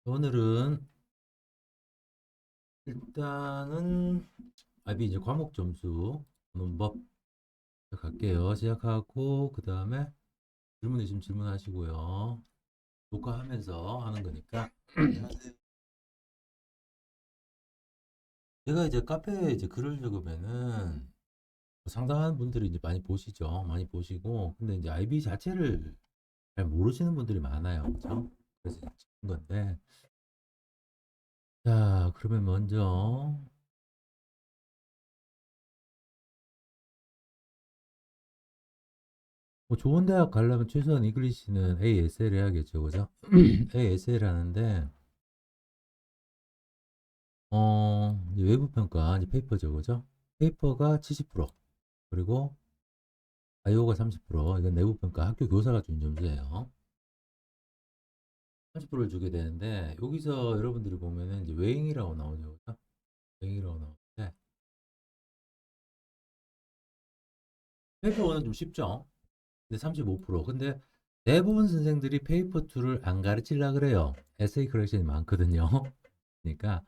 오늘은 일단은 IB 이제 과목 점수 보는 법 시작할게요. 시작하고 그 다음에 질문 있으면 질문하시고요. 녹화하면서 하는 거니까. 제가 이제 카페에 이제 글을 적으면은 상당한 분들이 이제 많이 보시죠. 많이 보시고 근데 이제 IB 자체를 잘 모르시는 분들이 많아요. 그죠? 그래서 찍은 건데 자 그러면 먼저 뭐 좋은 대학 가려면 최소한 잉글리시는 ASL 해야겠죠, 그죠? ASL 하는데 이제 외부 평가 이제 페이퍼죠, 그죠? 페이퍼가 70% 그리고 IO가 30% 이건 내부 평가 학교 교사가 준 점수예요. 30%를 주게 되는데 여기서 여러분들이 보면은 이제 웨잉이라고 나오죠, 그죠? 웨잉이라고 나오는데 페이퍼 1은 좀 쉽죠? 근데 35% 근데 대부분 선생들이 페이퍼 2를 안 가르치려 그래요. 에세이 커렉션이 많거든요. 그러니까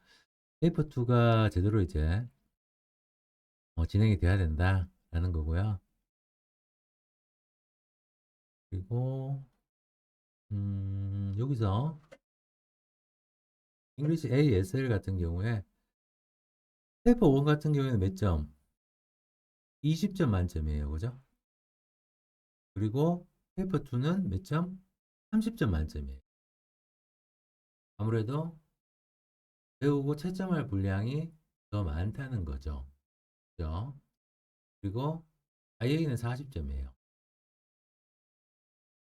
페이퍼 2가 제대로 이제 진행이 돼야 된다라는 거고요. 그리고 여기서 잉글리시 ASL 같은 경우에 페이퍼 1 같은 경우에는 몇 점? 20점 만점이에요. 그죠? 그리고 페이퍼 2는 몇 점? 30점 만점이에요. 아무래도 배우고 채점할 분량이 더 많다는 거죠. 그죠? 그리고 IA는 40점이에요.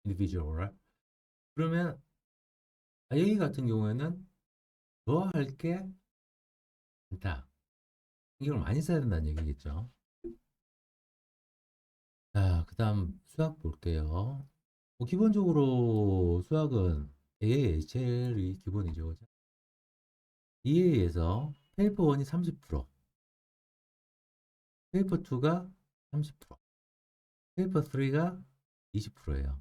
individual. 그러면 IA 같은 경우에는 더 할 게 많다. 신경을 많이 써야 된다는 얘기겠죠. 자, 그 다음 수학 볼게요. 뭐 기본적으로 수학은 AHL이 기본이죠. 그죠? EA에서 페이퍼 1이 30%, 페이퍼 2가 30%, 페이퍼 3가 20%예요.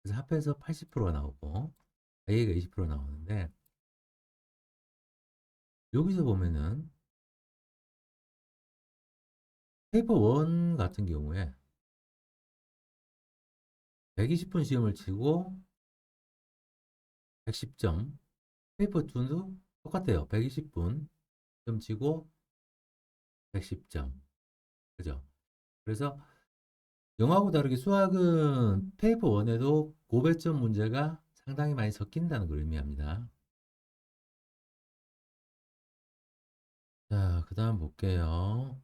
그래서 합해서 80%가 나오고 AA가 20% 나오는데 여기서 보면은 페이퍼 1 같은 경우에 120분 시험을 치고 110점, 페이퍼 2도 똑같아요. 120분 시험 치고 110점. 그죠? 그래서 영어하고 다르게 수학은 페이퍼 1에도 고배점 문제가 상당히 많이 섞인다는 걸 의미합니다. 자, 그 다음 볼게요.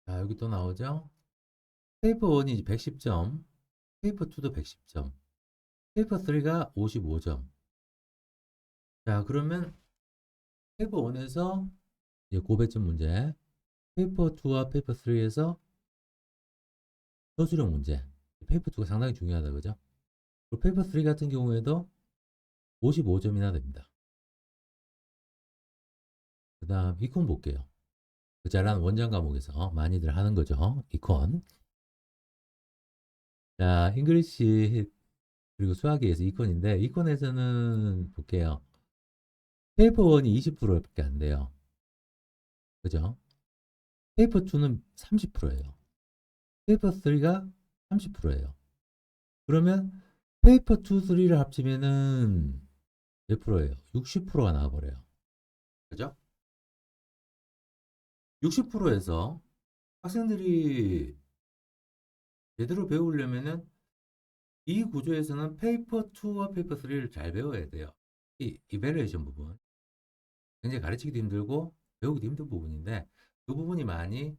자, 여기 또 나오죠? 페이퍼 1이 110점, 페이퍼 2도 110점, 페이퍼 3가 55점. 자, 그러면 페이퍼 1에서 이제 고배점 문제, 페이퍼 2와 페이퍼 3에서 서술형 문제. 페이퍼 2가 상당히 중요하다, 그죠? 그리고 페이퍼 3 같은 경우에도 55점이나 됩니다. 그 다음 이콘 볼게요. 그 잘하는 원장 과목에서 많이들 하는 거죠. 이콘. 자, 잉글리시 그리고 수학에서 이콘인데 이콘에서는 볼게요. 페이퍼 1이 20%밖에 안 돼요. 그죠? 페이퍼 2는 30%예요. 페이퍼 3가 30%예요. 그러면 페이퍼 2, 3를 합치면은 몇 프로예요? 60%가 나와버려요. 그죠? 60%에서 학생들이 제대로 배우려면은 이 구조에서는 페이퍼 2와 페이퍼 3를 잘 배워야 돼요. 이 이밸리에이션 부분. 굉장히 가르치기도 힘들고 배우기도 힘든 부분인데 그 부분이 많이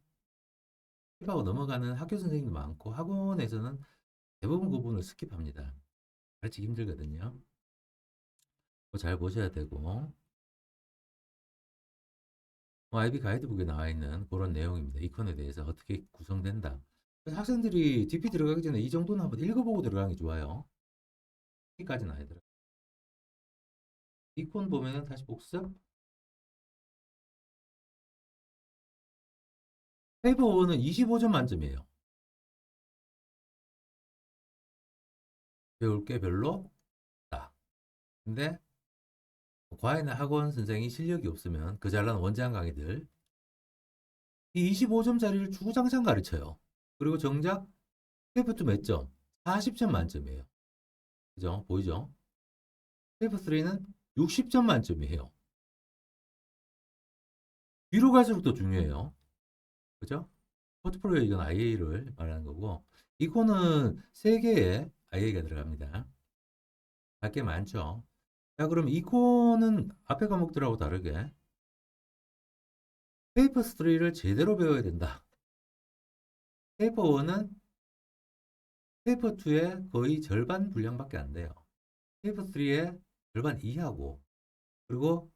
스킵하고 넘어가는 학교 선생님도 많고 학원에서는 대부분 그 부분을 스킵합니다. 가르치기 힘들거든요. 그거 잘 보셔야 되고 IB 가이드북에 나와 있는 그런 내용입니다. 이콘에 대해서 어떻게 구성된다. 그래서 학생들이 DP 들어가기 전에 이 정도는 한번 읽어보고 들어가는 게 좋아요. 여기까지는 아니더라고요. 이콘 보면은 다시 복습. 페이퍼 1은 25점 만점이에요. 배울 게 별로 없다. 근데 과외나 학원 선생이 실력이 없으면 그 잘난 원장 강의들 이 25점짜리를 주구장창 가르쳐요. 그리고 정작 페이퍼2 몇 점? 40점 만점이에요. 그죠? 보이죠? 페이퍼3는 60점 만점이에요. 뒤로 갈수록 더 중요해요. 그죠? 포트폴리오 이건 IA를 말하는 거고 이거는 3개의 IA가 들어갑니다. 할 게 많죠. 자, 그럼 이코는 앞에 과목들하고 다르게 페이퍼 3를 제대로 배워야 된다. 페이퍼 1은 페이퍼 2의 거의 절반 분량밖에 안 돼요. 페이퍼 3의 절반 이하고 그리고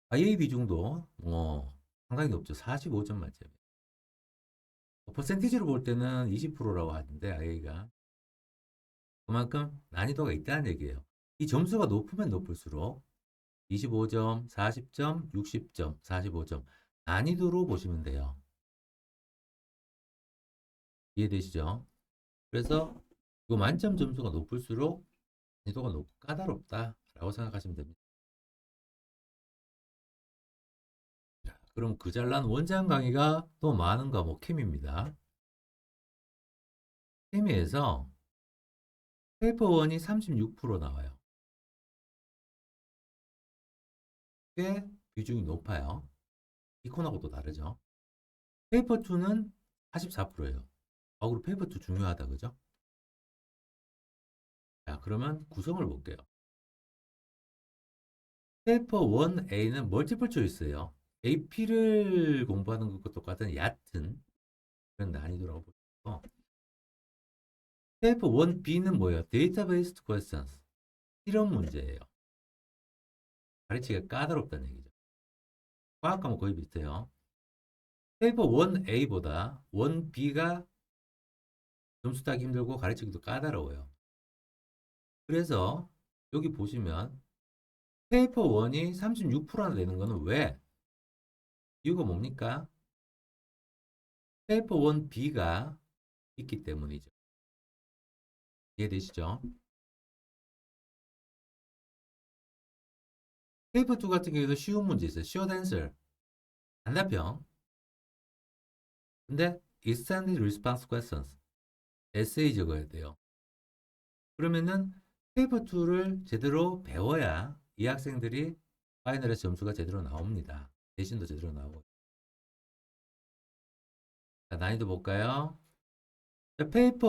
IA 비중도 상당히 높죠. 45점 만점. 퍼센티지로 볼 때는 20%라고 하는데 IA가 그만큼 난이도가 있다는 얘기예요. 이 점수가 높으면 높을수록 25점, 40점, 60점, 45점 난이도로 보시면 돼요. 이해되시죠? 그래서 이 만점 점수가 높을수록 난이도가 높고 까다롭다라고 생각하시면 됩니다. 자, 그럼 그 잘난 원장 강의가 또 많은 과목 케미입니다. 케미에서 페이퍼 1이 36% 나와요. 꽤 비중이 높아요. 이콘하고도 다르죠. 페이퍼 2는 44%예요. 그리고 페이퍼 2 중요하다, 그죠? 자, 그러면 구성을 볼게요. 페이퍼 1A는 멀티플 초이스예요. AP를 공부하는 것과 똑같은 얕은 그런 난이도라고 보시고 페이퍼 1B는 뭐예요? 데이터베이스 퀘스천스 실험 문제예요. 가르치기가 까다롭다는 얘기죠. 과학 과목 거의 비슷해요. 페이퍼 1A보다 1B가 점수 따기 힘들고 가르치기도 까다로워요. 그래서 여기 보시면 페이퍼 1이 36%나 되는 거는 왜? 이유가 뭡니까? 페이퍼 1B가 있기 때문이죠. 이해되시죠? 페이퍼 2 같은 경우에도 쉬운 문제 있어요. short answer. 단답형. 근데 extended response questions. 에세이 적어야 돼요. 그러면은 페이퍼 2를 제대로 배워야 이 학생들이 파이널에서 점수가 제대로 나옵니다. 대신도 제대로 나오고. 자, 난이도 볼까요? 자, 페이퍼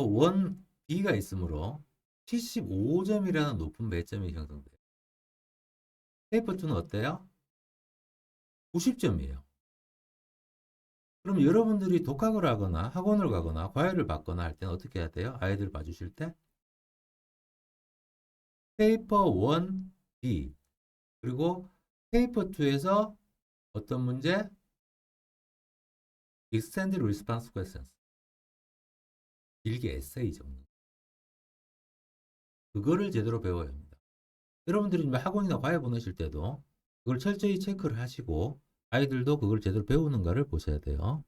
1B가 있으므로 75점이라는 높은 배점이 형성돼요. 페이퍼 2는 어때요? 90점이에요. 그럼 여러분들이 독학을 하거나 학원을 가거나 과외를 받거나 할 때는 어떻게 해야 돼요? 아이들 봐주실 때? 페이퍼 1B 그리고 페이퍼 2에서 어떤 문제? Extended Response Questions 길게 에세이 적는 그거를 제대로 배워야 합니다. 여러분들이 학원이나 과외 보내실 때도 그걸 철저히 체크를 하시고 아이들도 그걸 제대로 배우는가를 보셔야 돼요.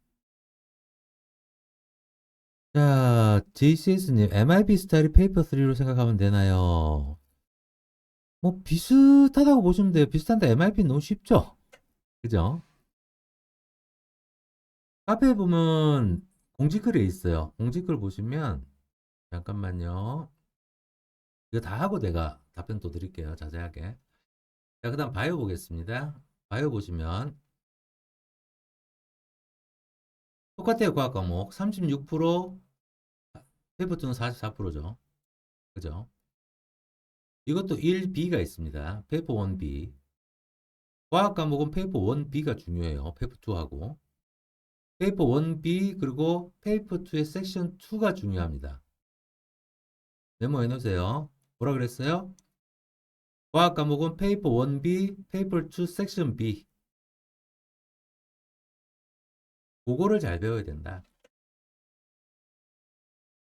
자, JCS님, MIB 스타일이 페이퍼 3로 생각하면 되나요? 뭐 비슷하다고 보시면 돼요. 비슷한데 MIB는 너무 쉽죠? 그죠? 앞에 보면 공지글에 있어요. 공지글 보시면 잠깐만요. 이거 다 하고 내가 답변 또 드릴게요. 자세하게. 자, 그 다음 바이오 보겠습니다. 바이오 보시면 똑같아요. 과학 과목 36%, 페이퍼2는 44%죠. 그죠? 이것도 1B가 있습니다. 페이퍼 1B. 과학 과목은 페이퍼 1B가 중요해요. 페이퍼 2하고. 페이퍼 1B 그리고 페이퍼 2의 섹션 2가 중요합니다. 메모해 놓으세요. 뭐라 그랬어요? 과학 과목은 페이퍼 1B, 페이퍼 2 섹션 B. 그거를 잘 배워야 된다.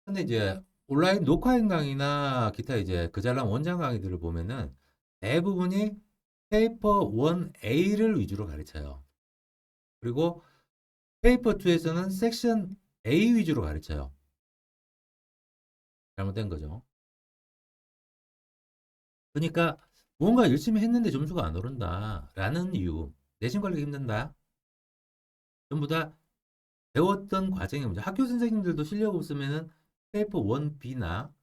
근데 이제 온라인 녹화인 강의나 기타 이제 그 잘난 원장 강의들을 보면은 대부분이 페이퍼 1A를 위주로 가르쳐요. 그리고 페이퍼 2에서는 섹션 A 위주로 가르쳐요. 잘못된 거죠. 그러니까 뭔가 열심히 했는데 점수가 안 오른다 라는 이유, 내신 관리가 힘든다, 전부 다 배웠던 과정의 문제. 학교 선생님들도 실력 없으면은 페이퍼 1B나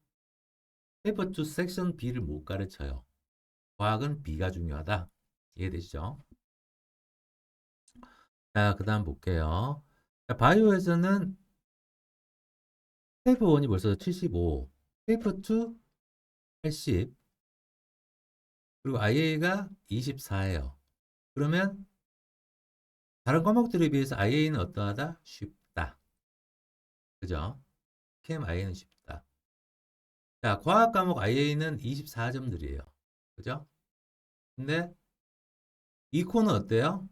페이퍼 2 섹션 B를 못 가르쳐요. 과학은 B가 중요하다. 이해되시죠? 자, 그 다음 볼게요. 자, 바이오에서는 페이퍼 1이 벌써 75, 페이퍼 2 80, 그리고 IA가 24예요. 그러면 다른 과목들에 비해서 IA는 어떠하다? 쉽다. 그죠? 캠 IA는 쉽다. 자, 과학 과목 IA는 24점들이에요. 그죠? 근데 이코는 어때요?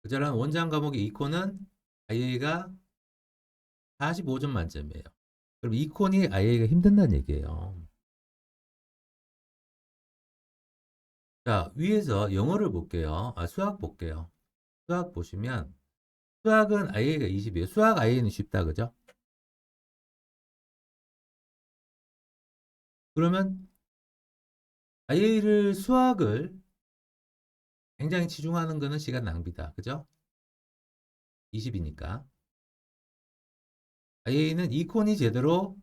그저랑 원장 과목의 이코는 IA가 45점 만점이에요. 그럼 이콘이 IA가 힘든다는 얘기예요. 자, 위에서 영어를 볼게요. 수학 볼게요. 수학 보시면 수학은 IA가 20이에요. 수학 IA는 쉽다, 그죠? 그러면 IA를 수학을 굉장히 치중하는 거는 시간 낭비다, 그죠? 20이니까. IA는 이콘이 제대로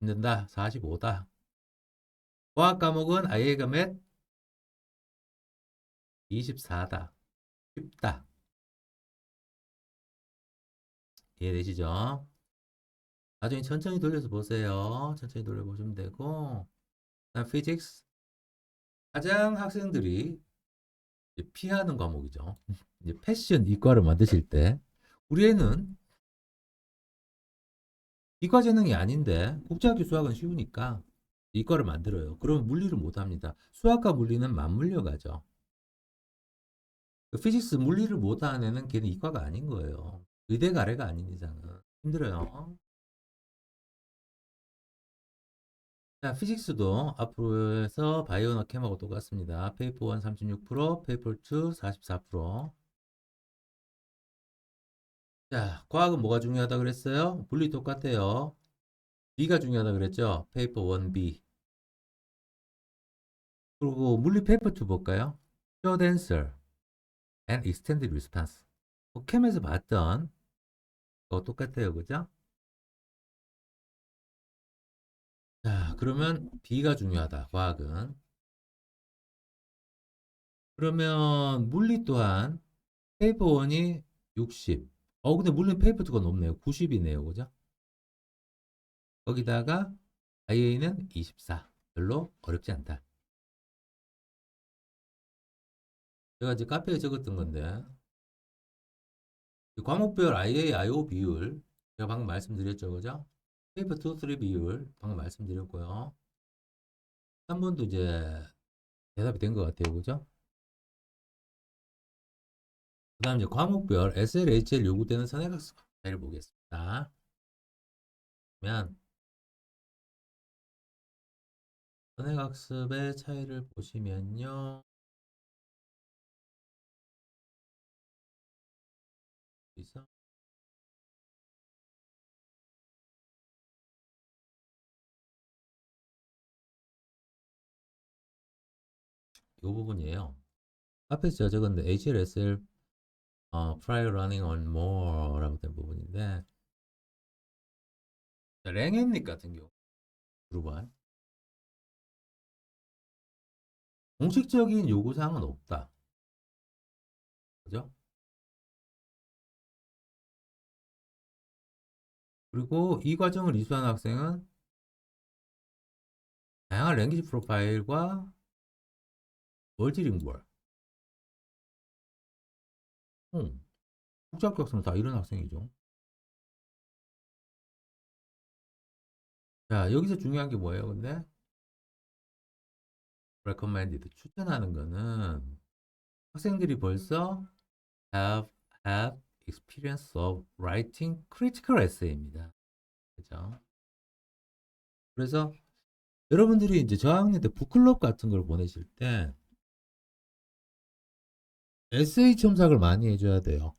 있는다, 45다. 과학 과목은 IA가 몇? 24다. 쉽다. 이해되시죠? 나중에 천천히 돌려서 보세요. 천천히 돌려보시면 되고. 다음 피직스. 가장 학생들이 이제 피하는 과목이죠. 이제 패션 이과를 만드실 때 우리 애는 이과 재능이 아닌데 국제학교 수학은 쉬우니까 이과를 만들어요. 그러면 물리를 못 합니다. 수학과 물리는 맞물려 가죠. 그 피직스 물리를 못 하는 애는 걔는 이과가 아닌 거예요. 의대 가래가 아닌 이상은 힘들어요. 자, 피직스도 앞으로 해서 바이오나 캠하고 똑같습니다. 페이퍼 1 36%, 페이퍼 2 44%. 자, 과학은 뭐가 중요하다 그랬어요? 물리 똑같아요. B가 중요하다 그랬죠? 페이퍼 1B. 그리고 물리 페이퍼 2 볼까요? Short answer and extended response. 캠에서 봤던 거 똑같아요. 그죠? 자, 그러면 B가 중요하다. 과학은. 그러면 물리 또한 페이퍼 1이 60. 근데 물리 페이퍼 2가 높네요. 90이네요. 그죠? 거기다가 IA는 24. 별로 어렵지 않다. 제가 이제 카페에 적었던 건데 과목별 IA, IO 비율 제가 방금 말씀드렸죠. 그죠? 페이퍼 2, 3 비율 방금 말씀드렸고요. 한 번도 이제 대답이 된 것 같아요. 그죠? 그 다음 이제 과목별 SLHL 요구되는 선행학습 차이를 보겠습니다. 그러면 선행학습의 차이를 보시면요. 여기서 이 부분이에요. 앞에서 제가 적었는데 HLSL prior running on more 라고 된 부분인데 랭앤릭 같은 경우 그룹은 공식적인 요구사항은 없다. 그죠? 그리고 이 과정을 이수한 학생은 다양한 랭귀지 프로파일과 멀티링구얼, 국제학교 학생은 다 이런 학생이죠. 자, 여기서 중요한 게 뭐예요? 근데 recommended 추천하는 거는 학생들이 벌써 have experience of writing critical essay입니다. 그죠? 그래서 여러분들이 이제 저학년 때 북클럽 같은 걸 보내실 때 에세이 첨삭을 많이 해줘야 돼요.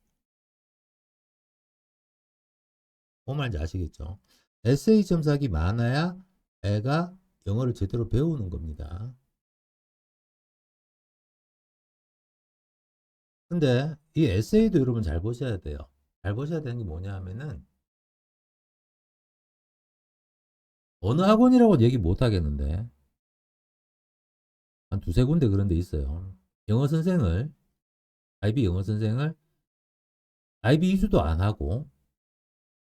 뭔 말인지 아시겠죠? 에세이 첨삭이 많아야 애가 영어를 제대로 배우는 겁니다. 근데 이 에세이도 여러분 잘 보셔야 돼요. 잘 보셔야 되는 게 뭐냐 하면은 어느 학원이라고 얘기 못 하겠는데 한 두세 군데 그런 데 있어요. 영어 선생을 IB 영어 선생을 IB 이수도 안 하고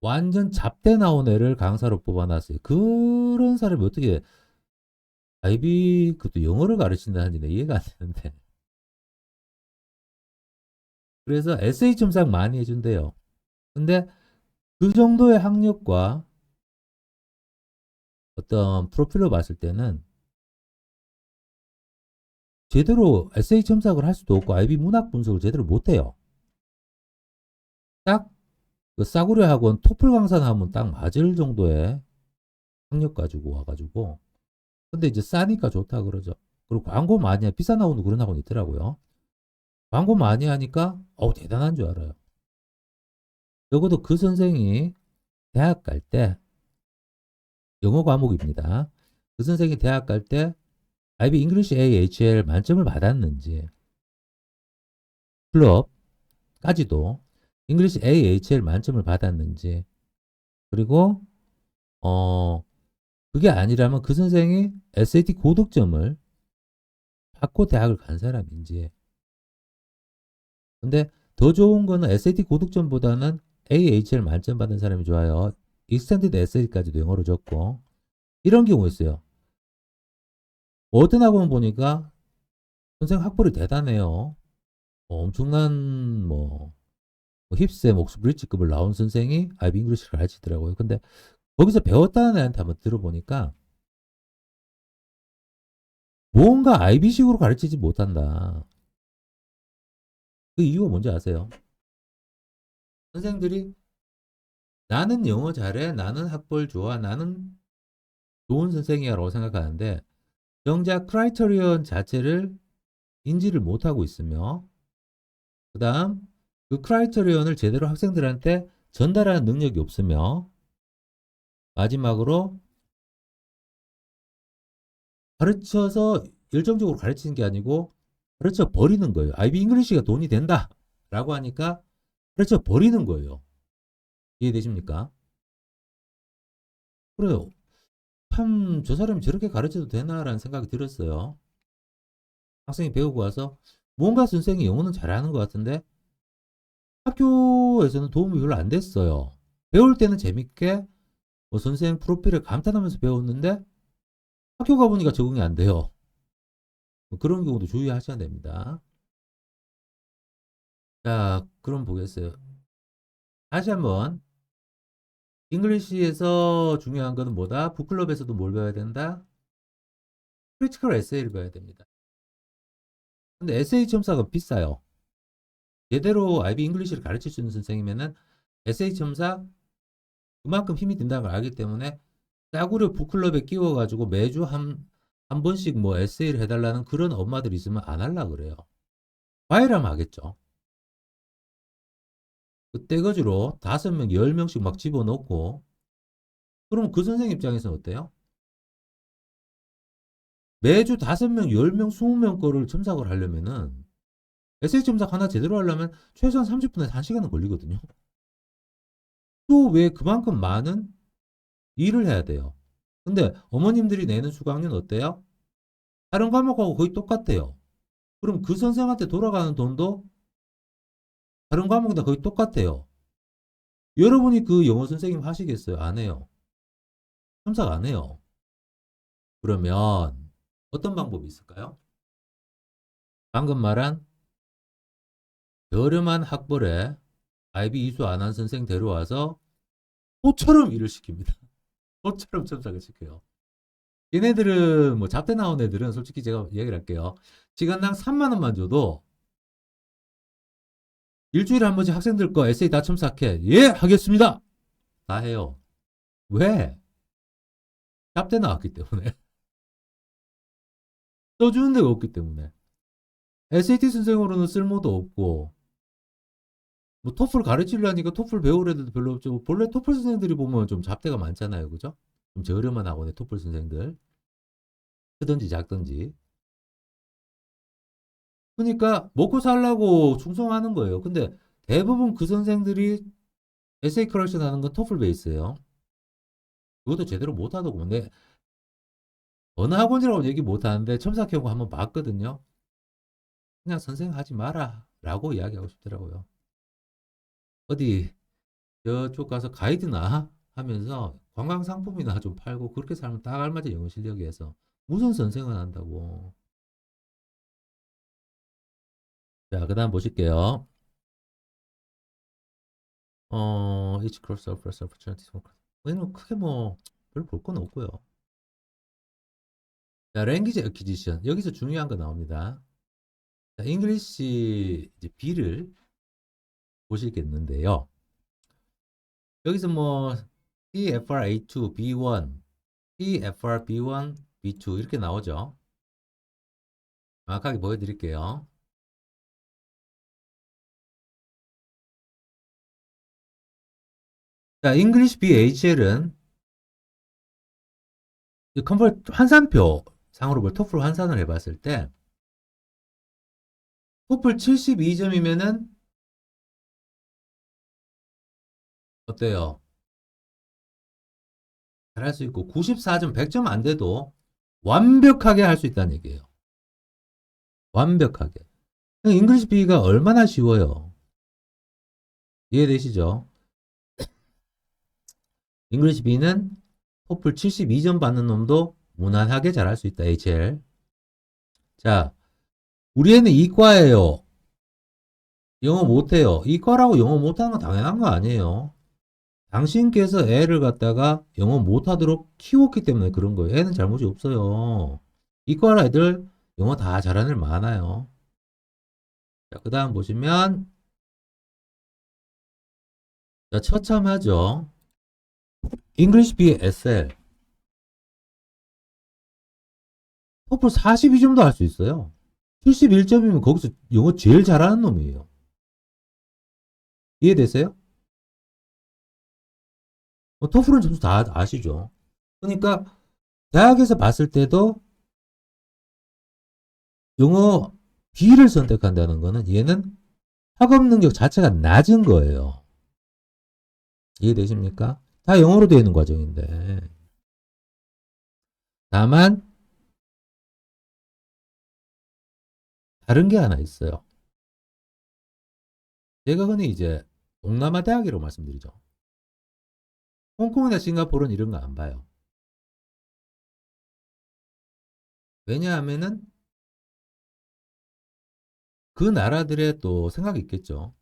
완전 잡대 나온 애를 강사로 뽑아놨어요. 그런 사람이 어떻게 IB 그것도 영어를 가르친다는지 이해가 안 되는데. 그래서 에세이 첨삭 많이 해준대요. 근데 그 정도의 학력과 어떤 프로필로 봤을 때는 제대로 에세이 첨삭을 할 수도 없고 IB 문학 분석을 제대로 못해요. 딱 그 싸구려 학원 토플 강사나 하면 딱 맞을 정도의 학력 가지고 와가지고 근데 이제 싸니까 좋다 그러죠. 그리고 광고 많이 해 비싼 학원도 그런 학원 있더라고요. 광고 많이 하니까 대단한 줄 알아요. 적어도 그 선생이 대학 갈 때 영어 과목입니다. 그 선생이 대학 갈 때 IB 잉글리시 AHL 만점을 받았는지 클럽까지도 잉글리시 AHL 만점을 받았는지 그리고 어 그게 아니라면 그 선생이 SAT 고득점을 받고 대학을 간 사람인지 근데 더 좋은 거는 SAT 고득점보다는 AHL 만점 받은 사람이 좋아요. 익스텐디드 SAT까지도 영어로 적고 이런 경우 있어요. 어떤 학원 보니까 선생 학벌이 대단해요. 엄청난 힙쌤, 옥스브리지급을 나온 선생이 아이비 잉글리시를 가르치더라고요. 근데 거기서 배웠다는 애한테 한번 들어보니까 뭔가 아이비식으로 가르치지 못한다. 그 이유가 뭔지 아세요? 선생들이 나는 영어 잘해, 나는 학벌 좋아, 나는 좋은 선생이야 라고 생각하는데 정작 크라이터리언 자체를 인지를 못하고 있으며 그 다음 그 크라이터리언을 제대로 학생들한테 전달하는 능력이 없으며 마지막으로 가르쳐서 열정적으로 가르치는 게 아니고 가르쳐 버리는 거예요. 아이비 잉글리시가 돈이 된다 라고 하니까 가르쳐 버리는 거예요. 이해되십니까? 그래요. 참 저 사람이 저렇게 가르쳐도 되나라는 생각이 들었어요. 학생이 배우고 와서 뭔가 선생이 영어는 잘하는 것 같은데 학교에서는 도움이 별로 안 됐어요. 배울 때는 재밌게 선생 프로필을 감탄하면서 배웠는데 학교 가보니까 적응이 안 돼요. 그런 경우도 주의하셔야 됩니다. 자, 그럼 보겠어요. 다시 한번 잉글리시에서 중요한 거는 뭐다? 북클럽에서도 뭘 배워야 된다? 크리티컬 에세이를 배워야 됩니다. 근데 에세이 첨삭은 비싸요. 제대로 IB 잉글리시를 가르칠 수 있는 선생이면은 에세이 첨삭 그만큼 힘이 든다는 걸 알기 때문에 싸구려 북클럽에 끼워가지고 매주 한 번씩 에세이를 해달라는 그런 엄마들이 있으면 안 할라 그래요. 과외라면 하겠죠. 그 떼거지로 5명, 10명씩 막 집어넣고 그럼 그 선생님 입장에서는 어때요? 매주 5명, 10명, 20명 거를 첨삭을 하려면은 에세이 첨삭 하나 제대로 하려면 최소한 30분에서 1시간은 걸리거든요. 또 왜 그만큼 많은 일을 해야 돼요. 근데 어머님들이 내는 수강료는 어때요? 다른 과목하고 거의 똑같아요. 그럼 그 선생한테 돌아가는 돈도 다른 과목이랑 거의 똑같아요. 여러분이 그 영어 선생님 하시겠어요? 안 해요. 첨삭 안 해요. 그러면 어떤 방법이 있을까요? 방금 말한 저렴한 학벌에 IB 이수 안 한 선생 데려와서 소처럼 일을 시킵니다. 소처럼 첨삭을 시켜요. 얘네들은 잡대 나온 애들은 솔직히 제가 얘기를 할게요. 시간당 3만 원만 줘도 일주일에 한 번씩 학생들 거 에세이 다 첨삭해. 예, 하겠습니다. 다 해요. 왜? 잡대 나왔기 때문에. 써주는 데가 없기 때문에. SAT 선생으로는 쓸모도 없고 뭐 토플 가르치려니까 토플 배울 애들도 별로 없죠. 본래 토플 선생들이 보면 좀 잡대가 많잖아요. 그죠? 좀 저렴한 학원의 토플 선생들. 크든지 작든지. 그러니까 먹고 살라고 충성하는 거예요. 근데 대부분 그 선생들이 에세이 컬렉션 하는 건 토플 베이스예요. 그것도 제대로 못 하더구만. 내 어느 학원이라고 얘기 못 하는데 첨삭해고 한번 봤거든요. 그냥 선생 하지 마라 라고 이야기하고 싶더라고요. 어디 저쪽 가서 가이드나 하면서 관광 상품이나 좀 팔고 그렇게 살면 딱 알맞은 영어 실력이어서 무슨 선생을 한다고. 자, 그 다음 보실게요. each course offers opportunities for 얘는 크게 뭐 별 볼 건 없고요. 자, language acquisition 여기서 중요한 거 나옵니다. 자, 잉글리시 이제 B를 보시겠는데요. 여기서 뭐 TFR A2, B1, TFR B1, B2 이렇게 나오죠. 정확하게 보여드릴게요. 자, 잉글리시 BHL은 컨버트 환산표 상으로 볼 토플 환산을 해봤을 때 토플 72점이면은 어때요? 잘할 수 있고 94점 100점 안 돼도 완벽하게 할 수 있다는 얘기예요. 완벽하게. 잉글리시 B가 얼마나 쉬워요. 이해되시죠? 잉글리시 B는 토플 72점 받는 놈도 무난하게 잘할 수 있다. HL. 자, 우리 애는 이과예요. 영어 못해요. 이과라고 영어 못하는 건 당연한 거 아니에요. 당신께서 애를 갖다가 영어 못하도록 키웠기 때문에 그런 거예요. 애는 잘못이 없어요. 이과 애들 영어 다 잘하는 애 많아요. 자, 그 다음 보시면 자, 처참하죠. English B SL 토플 42점도 할 수 있어요. 71점이면 거기서 영어 제일 잘하는 놈이에요. 이해되세요? 토플은 점수 다 아시죠? 그러니까 대학에서 봤을 때도 영어 B를 선택한다는 거는 얘는 학업 능력 자체가 낮은 거예요. 이해되십니까? 다 영어로 되어 있는 과정인데. 다만 다른 게 하나 있어요. 제가 흔히 이제 동남아 대학이라고 말씀드리죠. 홍콩이나 싱가포르는 이런 거 안 봐요. 왜냐하면은 그 나라들의 또 생각이 있겠죠.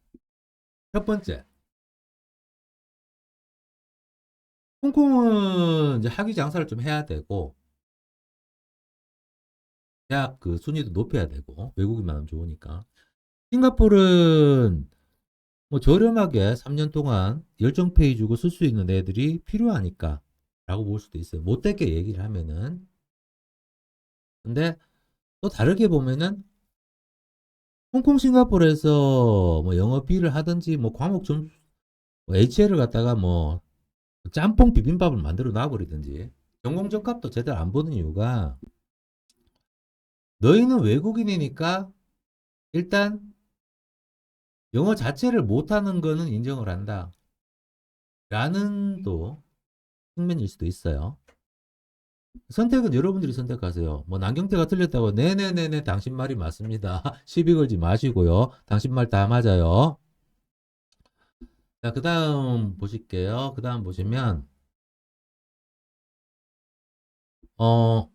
첫 번째, 홍콩은 이제 학위 장사를 좀 해야 되고 대학 그 순위도 높여야 되고 외국인만 하면 좋으니까. 싱가포르는 뭐 저렴하게 3년 동안 열정 페이 주고 쓸 수 있는 애들이 필요하니까 라고 볼 수도 있어요. 못되게 얘기를 하면은. 근데 또 다르게 보면은 홍콩 싱가포르에서 뭐 영어 B를 하든지 뭐 과목 점 뭐 HL을 갖다가 뭐 짬뽕 비빔밥을 만들어 놔버리든지 전공 적합도 제대로 안 보는 이유가 너희는 외국인이니까 일단 영어 자체를 못하는 거는 인정을 한다. 라는 또 측면일 수도 있어요. 선택은 여러분들이 선택하세요. 뭐 남경태가 틀렸다고 네네네네 당신 말이 맞습니다. 시비 걸지 마시고요. 당신 말 다 맞아요. 자, 그 다음 보실게요. 그 다음 보시면 어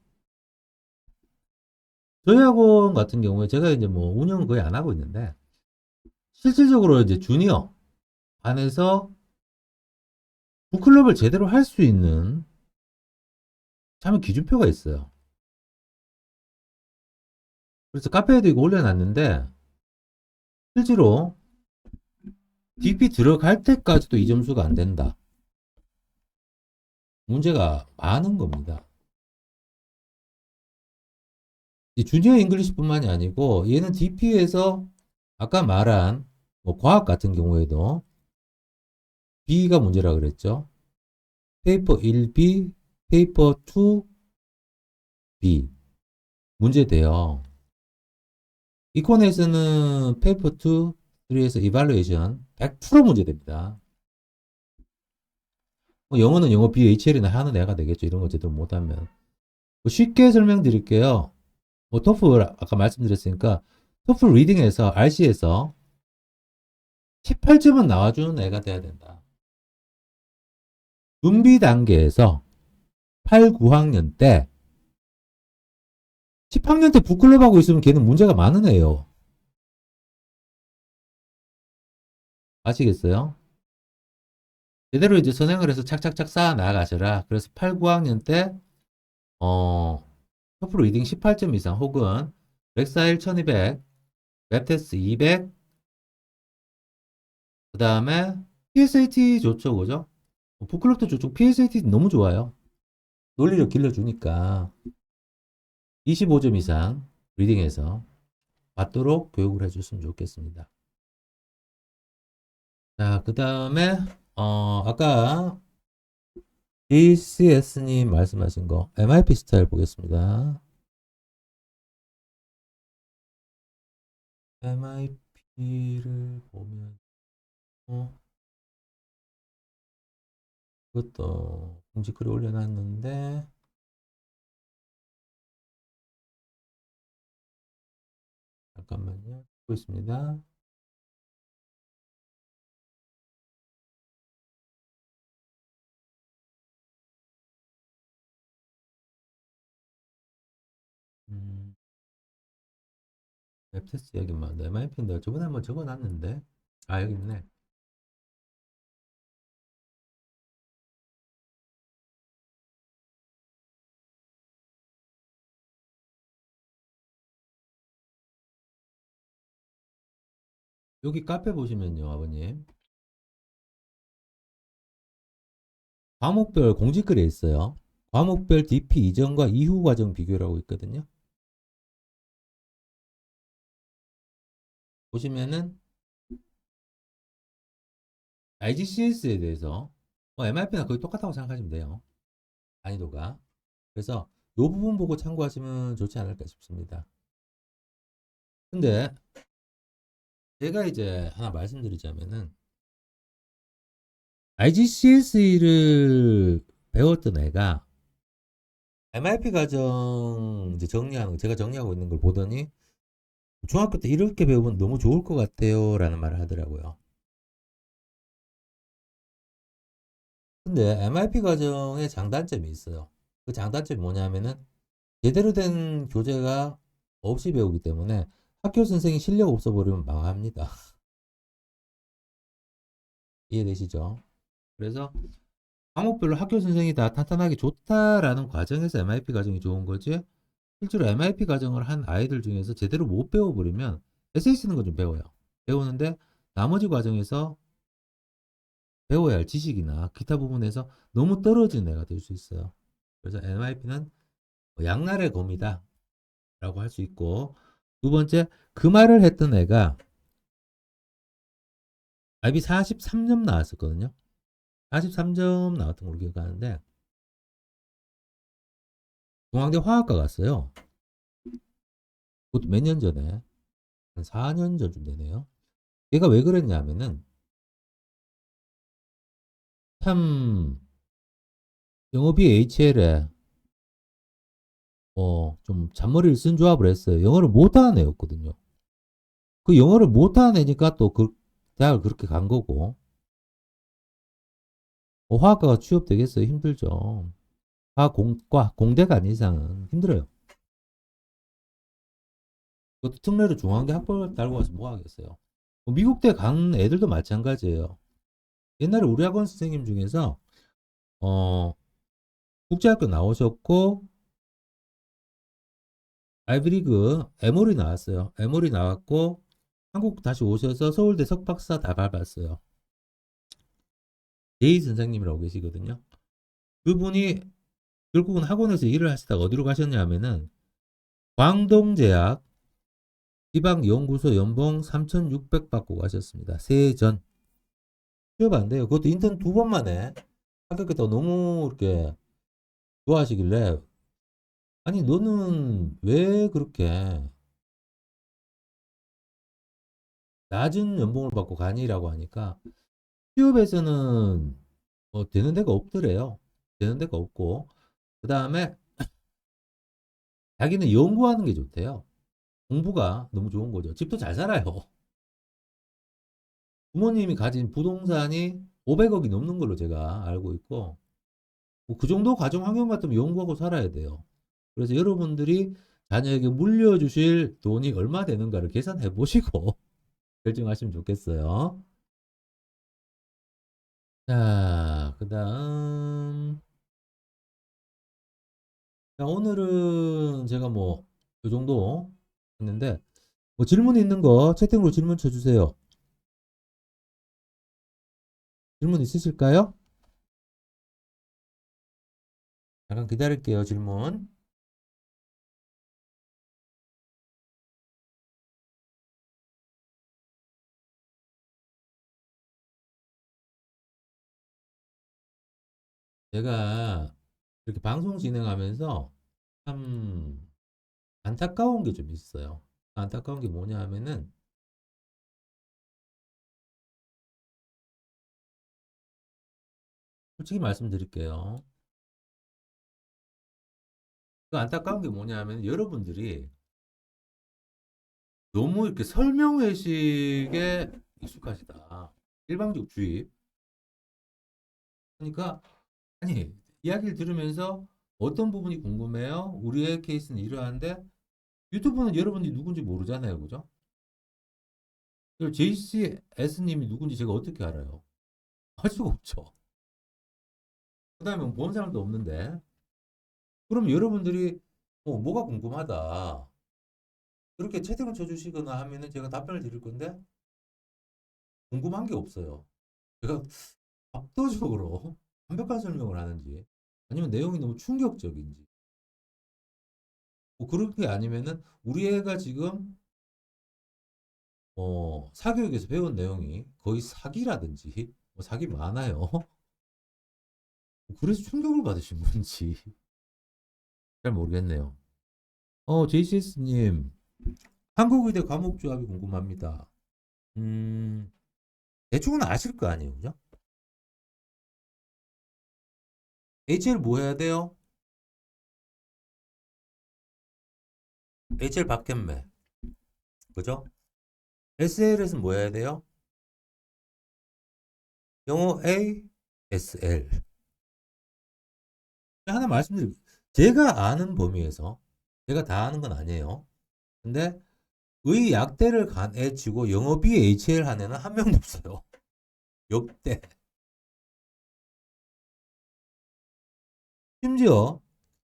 저희 학원 같은 경우에 제가 이제 뭐 운영은 거의 안 하고 있는데 실질적으로 이제 주니어 안에서 북클럽을 제대로 할 수 있는 참 기준표가 있어요. 그래서 카페에도 이거 올려놨는데 실제로 DP 들어갈 때까지도 이 점수가 안 된다. 문제가 많은 겁니다. 이 주니어 잉글리시뿐만이 아니고 얘는 DP에서 아까 말한 뭐 과학 같은 경우에도 B가 문제라 그랬죠. 페이퍼 1B, 페이퍼 2B 문제 돼요. 이코넷에서는 페이퍼 2, 3에서 이발루에이션 100% 문제 됩니다. 뭐 영어는 영어 BHL이나 하는 애가 되겠죠. 이런 거 제대로 못하면. 뭐 쉽게 설명드릴게요. 뭐 토플 아까 말씀드렸으니까 토플 리딩에서 RC에서 18점은 나와주는 애가 돼야 된다. 준비 단계에서 8, 9학년 때 10학년 때 북클럽 하고 있으면 걔는 문제가 많은 애예요. 아시겠어요? 제대로 이제 선행을 해서 착착착 쌓아 나가셔라. 그래서 8, 9학년 때 토플 리딩 18점 이상 혹은 렉사일 1200, 웹테스트 200, 그 다음에 PSAT 좋죠, 그죠? 북클럽도 좋죠. PSAT 너무 좋아요. 논리를 길러주니까 25점 이상 리딩에서 받도록 교육을 해줬으면 좋겠습니다. 자, 그 다음에 아까 JCS님 말씀하신 거 MIP 스타일 보겠습니다. MIP를 보면 그것도 공지글에 올려놨는데 잠깐만요. 보고 있습니다. 웹테스트 여기만 MIP인데 저번에 한번 적어놨는데 여기 있네. 여기 카페 보시면요, 아버님. 과목별 공지글에 있어요. 과목별 DP 이전과 이후 과정 비교라고 있거든요. 보시면은 IGCS에 대해서 MIP나 거의 똑같다고 생각하시면 돼요. 난이도가. 그래서 이 부분 보고 참고하시면 좋지 않을까 싶습니다. 근데 제가 이제 하나 말씀드리자면은 IGCSE를 배웠던 애가 MIP 과정 이제 정리하는 거 제가 정리하고 있는 걸 보더니 중학교 때 이렇게 배우면 너무 좋을 것 같아요 라는 말을 하더라고요. 근데 MIP 과정에 장단점이 있어요. 그 장단점이 뭐냐면은 제대로 된 교재가 없이 배우기 때문에 학교 선생이 실력 없어 버리면 망합니다. 이해되시죠? 그래서 과목별로 학교 선생이 다 탄탄하게 좋다라는 과정에서 MIP 과정이 좋은 거지. 실제로 MIP 과정을 한 아이들 중에서 제대로 못 배워버리면 에세이 쓰는 거 좀 배워요. 배우는데 나머지 과정에서 배워야 할 지식이나 기타 부분에서 너무 떨어진 애가 될 수 있어요. 그래서 MIP는 양날의 검이다 라고 할 수 있고, 두 번째, 그 말을 했던 애가 IB 43점 나왔었거든요. 43점 나왔던 걸로 기억하는데 중앙대 화학과 갔어요. 그것도 몇 년 전에 한 4년 전쯤 되네요. 얘가 왜 그랬냐면은 참 영어비 HL에 좀 잔머리를 쓴 조합을 했어요. 영어를 못하는 애였거든요. 그 영어를 못하는 애니까 또 그 대학을 그렇게 간 거고, 화학과가 취업되겠어요? 힘들죠. 화학공과 공대가 아닌 이상은 힘들어요. 그것도 특례로 중앙대 학벌 달고 가서 뭐 하겠어요. 미국대 간 애들도 마찬가지예요. 옛날에 우리 학원 선생님 중에서 어, 국제학교 나오셨고 아이브리그 에모리 나왔어요. 에모리 나왔고 한국 다시 오셔서 서울대 석박사 다 밟았어요. 제이 선생님이라고 계시거든요. 그분이 결국은 학원에서 일을 하시다가 어디로 가셨냐 하면은 광동제약 지방연구소 연봉 3,600 받고 가셨습니다. 새해 전. 취업 안 돼요. 그것도 인턴 2번 만에 합격했다고 너무 이렇게 좋아하시길래, 아니, 너는 왜 그렇게 낮은 연봉을 받고 가니라고 하니까, 취업에서는 되는 데가 없더래요. 되는 데가 없고, 그 다음에 자기는 연구하는 게 좋대요. 공부가 너무 좋은 거죠. 집도 잘 살아요. 부모님이 가진 부동산이 500억이 넘는 걸로 제가 알고 있고, 뭐그 정도 가정 환경 같으면 연구하고 살아야 돼요. 그래서 여러분들이 자녀에게 물려주실 돈이 얼마 되는가를 계산해 보시고 결정하시면 좋겠어요. 자, 그 다음. 자, 오늘은 제가 뭐, 이 정도 했는데, 뭐 질문 있는 거 채팅으로 질문 쳐주세요. 질문 있으실까요? 잠깐 기다릴게요, 질문. 제가 이렇게 방송 진행하면서 참 안타까운 게 좀 있어요. 안타까운 게 뭐냐 하면은, 솔직히 말씀드릴게요. 그 안타까운 게 뭐냐 하면 여러분들이 너무 이렇게 설명 회식에 익숙하시다. 일방적 주의. 그러니까, 아니, 이야기를 들으면서 어떤 부분이 궁금해요? 우리의 케이스는 이러한데, 유튜브는 여러분이 누군지 모르잖아요. 그죠? 그리고 JCS님이 누군지 제가 어떻게 알아요? 할 수가 없죠. 그 다음에 본 사람도 없는데. 그럼 여러분들이 뭐가 궁금하다. 그렇게 채팅을 쳐주시거나 하면은 제가 답변을 드릴 건데, 궁금한 게 없어요. 제가 압도적으로 완벽한 설명을 하는지, 아니면 내용이 너무 충격적인지, 뭐 그렇게 아니면은 우리 애가 지금 사교육에서 배운 내용이 거의 사기라든지, 뭐 사기 많아요. 그래서 충격을 받으신 건지 잘 모르겠네요. JCS님, 한국의대 과목조합이 궁금합니다. 음, 대충은 아실 거 아니에요, 그죠? HL 뭐 해야 돼요? HL 박혔매, 그죠? SL에서는 뭐 해야 돼요? 영어 A, SL. 하나 말씀드릴게요. 제가 아는 범위에서, 제가 다 아는 건 아니에요. 근데 의 약대를 간에 치고 영어 B, HL 한 애는 한 명도 없어요. 역대. 심지어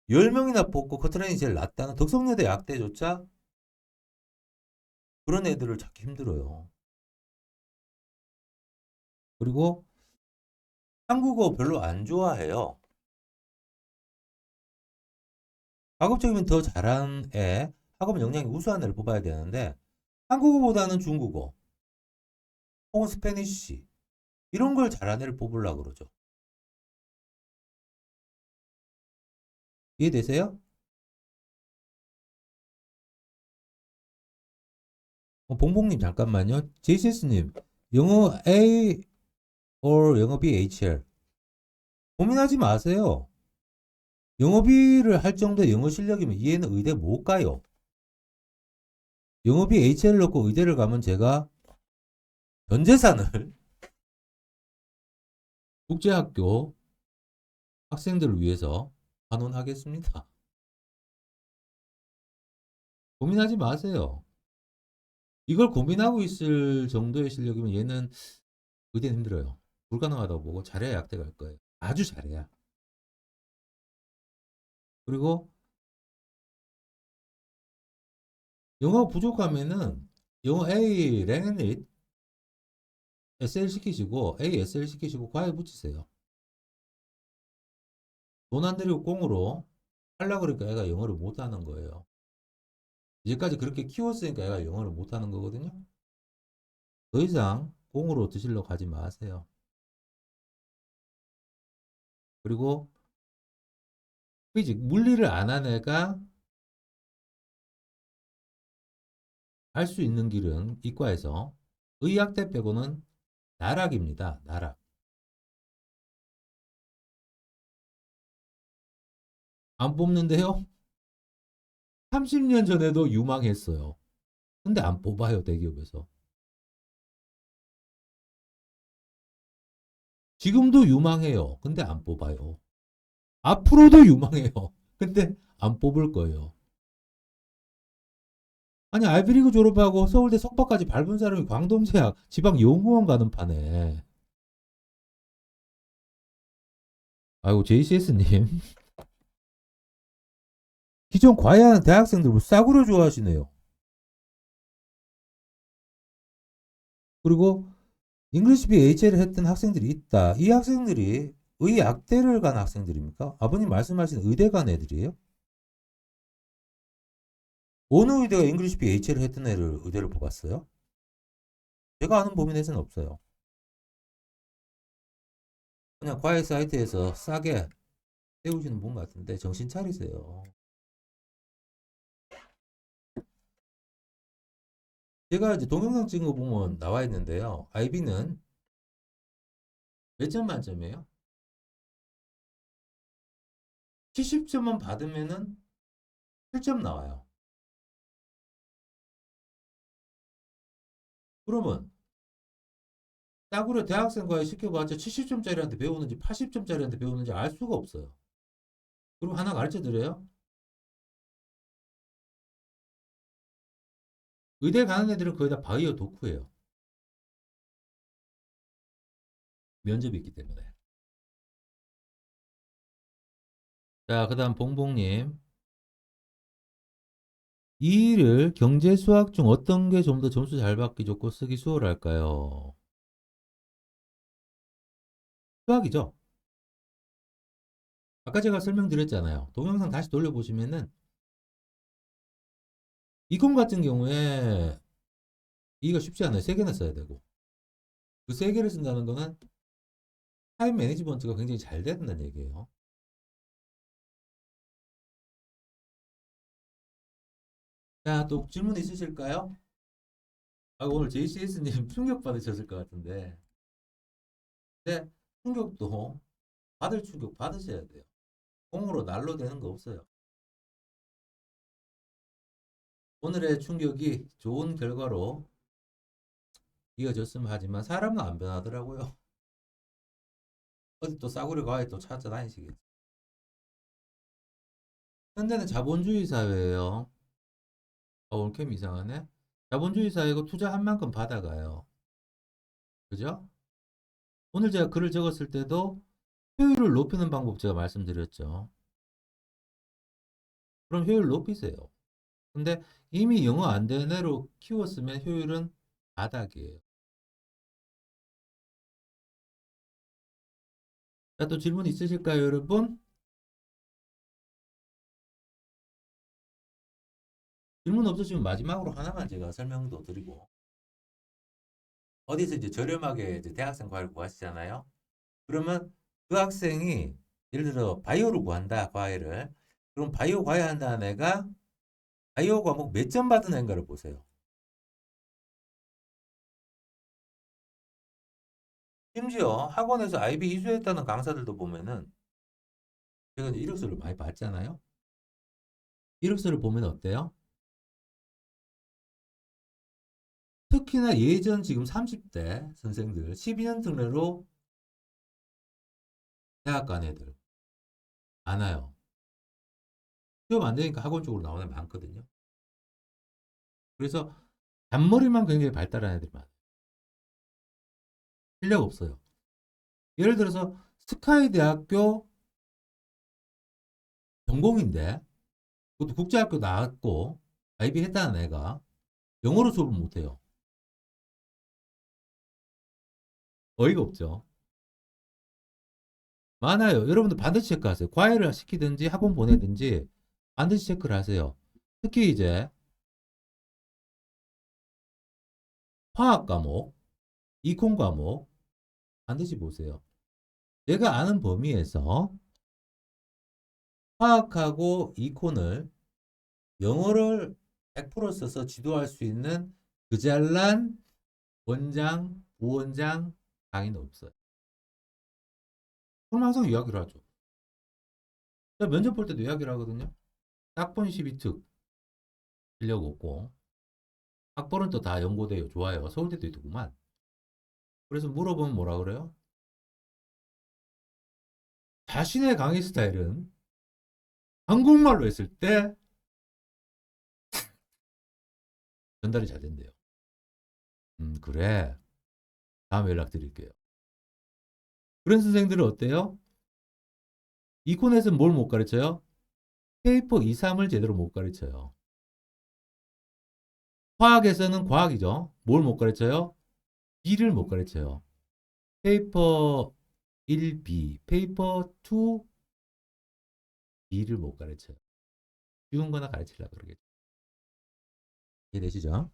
10명이나 뽑고 커트라인이 제일 낮다는 덕성여대 약대조차 그런 애들을 찾기 힘들어요. 그리고 한국어 별로 안 좋아해요. 가급적이면 더 잘하는 애, 학업 역량이 우수한 애를 뽑아야 되는데 한국어보다는 중국어 혹은 스페니쉬 이런 걸 잘하는 애를 뽑으려고 그러죠. 이해되세요? 봉봉님 잠깐만요. JCS님 영어 A or 영어 B HL 고민하지 마세요. 영어 B를 할 정도의 영어 실력이면 얘는 의대 못 가요. 영어 B HL 넣고 의대를 가면 제가 전 재산을 국제학교 학생들을 위해서 환원하겠습니다. 고민하지 마세요. 이걸 고민하고 있을 정도의 실력이면 얘는 의대는 힘들어요. 불가능하다고 보고 잘해야 약대 갈 거예요. 아주 잘해야. 그리고 영어 부족하면은 영어 A 랭앤릿 SL 시키시고 ASL 시키시고 과외 붙이세요. 돈 안 들이고 꽁으로 하려고 그러니까 애가 영어를 못하는 거예요. 이제까지 그렇게 키웠으니까 얘가 영어를 못하는 거거든요. 더 이상 공으로 드시려고 하지 마세요. 그리고 피직, 물리를 안 한 애가 할 수 있는 길은 이과에서 의학대 빼고는 나락입니다. 나락. 안 뽑는데요? 30년 전에도 유망했어요. 근데 안 뽑아요, 대기업에서. 지금도 유망해요. 근데 안 뽑아요. 앞으로도 유망해요. 근데 안 뽑을 거예요. 아니, 아이비리그 졸업하고 서울대 석박까지 밟은 사람이 광동제약 지방 연구원 가는 판에. 아이고, JCS님. 기존 과외하는 대학생들 뭐 싸구려 좋아하시네요. 그리고 잉글리시 B HL을 했던 학생들이 있다. 이 학생들이 의학대를 간 학생들입니까? 아버님 말씀하신 의대 간 애들이에요? 어느 의대가 잉글리시 B HL을 했던 애를 의대를 뽑았어요? 제가 아는 범위 내에서는 없어요. 그냥 과외 사이트에서 싸게 때우시는 분 같은데 정신 차리세요. 제가 이제 동영상 찍은 거 보면 나와 있는데요. IB는 몇 점 만점이에요? 70점만 받으면은 7점 나와요. 그러면 싸구려 대학생과에 시켜봤자 70점짜리한테 배우는지 80점짜리한테 배우는지 알 수가 없어요. 그리고 하나 가르쳐 드려요. 의대 가는 애들은 거의 다 바이오 도쿠예요. 면접이 있기 때문에. 자, 그 다음 봉봉님. 이 일을 경제 수학 중 어떤 게 좀 더 점수 잘 받기 좋고 쓰기 수월할까요? 수학이죠. 아까 제가 설명드렸잖아요. 동영상 다시 돌려보시면은 이건 같은 경우에 이가 쉽지 않아요. 세 개나 써야 되고. 그 세 개를 쓴다는 거는 타임 매니지먼트가 굉장히 잘 된다는 얘기예요. 자, 또 질문 있으실까요? 아, 오늘 JCS님 충격 받으셨을 것 같은데. 근데 충격도 받을 충격 받으셔야 돼요. 공으로 날로 되는 거 없어요. 오늘의 충격이 좋은 결과로 이어졌으면 하지만 사람은 안 변하더라고요. 어디 또 싸구려 과외 또 찾아다니시겠지. 현대는 자본주의 사회예요. 오늘 캠 이상하네. 자본주의 사회고 투자한 만큼 받아가요. 그죠? 오늘 제가 글을 적었을 때도 효율을 높이는 방법 제가 말씀드렸죠. 그럼 효율 높이세요. 근데 이미 영어 안 되는 애로 키웠으면 효율은 바닥이에요. 자, 또 질문 있으실까요, 여러분? 질문 없으시면 마지막으로 하나만 제가 설명도 드리고. 어디서 이제 저렴하게 이제 대학생 과외를 구하시잖아요. 그러면 그 학생이 예를 들어 바이오를 구한다, 과외를. 그럼 바이오 과외한다는 애가 바이오 과목 몇 점 받은 애인가를 보세요. 심지어 학원에서 IB 이수했다는 강사들도 보면은 제가 이제 이력서를 많이 봤잖아요. 이력서를 보면 어때요? 특히나 예전 지금 30대 선생들 12년 등내로 대학 간 애들 많아요. 취업 안 되니까 학원 쪽으로 나오는 애 많거든요. 그래서 앞머리만 굉장히 발달한 애들이 많아요. 실력 없어요. 예를 들어서 스카이 대학교 전공인데 그것도 국제학교 나왔고 IB 했다는 애가 영어로 수업을 못해요. 어이가 없죠. 많아요. 여러분들 반드시 체크하세요. 과외를 시키든지 학원 보내든지 반드시 체크를 하세요. 특히 이제 화학 과목, 이콘 과목 반드시 보세요. 내가 아는 범위에서 화학하고 이콘을 영어를 100% 써서 지도할 수 있는 그 잘난 원장, 부원장 강의는 없어요. 그럼 항상 이야기를 하죠. 면접 볼 때도 이야기를 하거든요. 딱본 12특 실력 없고 학벌은 또 다 연고대요. 좋아요. 서울대도 있더구만. 그래서 물어보면 뭐라 그래요? 자신의 강의 스타일은 한국말로 했을 때 전달이 잘 된대요. 그래. 다음에 연락드릴게요. 그런 선생님들은 어때요? 이콘에서는 뭘 못 가르쳐요? 페이퍼 2, 3을 제대로 못 가르쳐요. 화학에서는 과학이죠. 뭘 못 가르쳐요? B를 못 가르쳐요. 페이퍼 1B, 페이퍼 2B를 못 가르쳐요. 쉬운 거나 가르치려고 그러겠죠. 이해되시죠?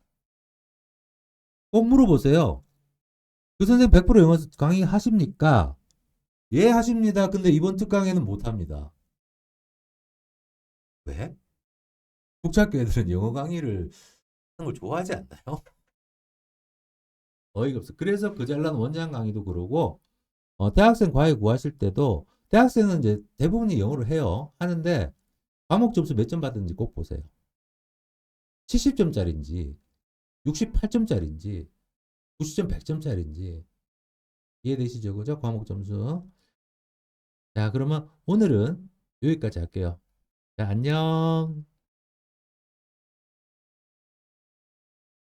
꼭 물어보세요. 그 선생님 100% 영어 강의 하십니까? 예, 하십니다. 근데 이번 특강에는 못 합니다. 왜? 국제학교 애들은 영어 강의를 하는 걸 좋아하지 않나요? 어이가 없어. 그래서 그 잘난 원장 강의도 그러고, 대학생 과외 구하실 때도, 대학생은 이제 대부분이 영어를 해요. 하는데, 과목 점수 몇 점 받은지 꼭 보세요. 70점짜리인지, 68점짜리인지, 90점, 100점짜리인지, 이해되시죠? 그죠? 과목 점수. 자, 그러면 오늘은 여기까지 할게요. 자, 안녕.